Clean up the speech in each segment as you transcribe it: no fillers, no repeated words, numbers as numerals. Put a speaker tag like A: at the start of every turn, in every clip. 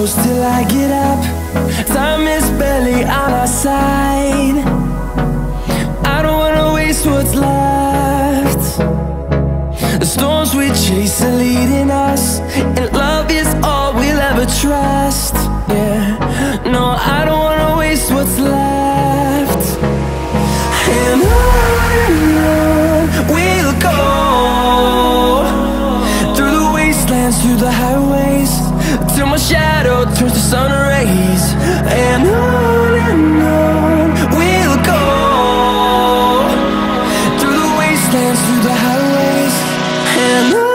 A: close till I get up. Time is barely on our side. I don't wanna waste what's left. The storms we chase are leading us, and love is all we'll ever trust. Yeah, no, I don't wanna waste what's left. And on we'll go, through the wastelands, through the highways, till my shadow turns to sun rays. And on we'll go, through the wastelands, through the highways, and on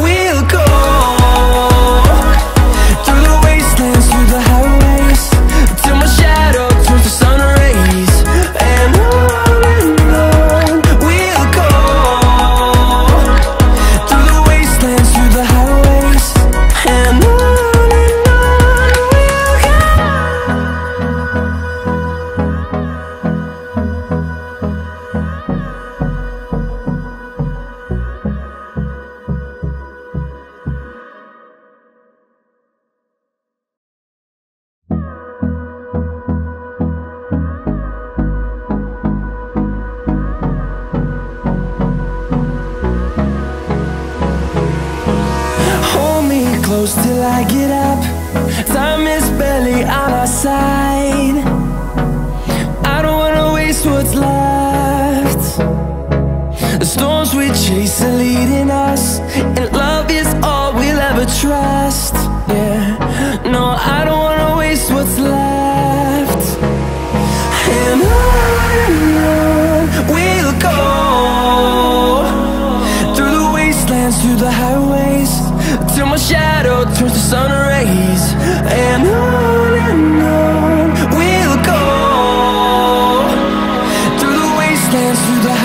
A: we'll go. Till I get up, time is barely on our side. I don't wanna waste what's left. The storms we chase are leading us, and love is all we'll ever trust. Yeah, no, I don't wanna waste what's left. And on we'll go, through the wastelands, through the highways, till my shadow turns to sun rays. And on we'll go, through the wastelands, through the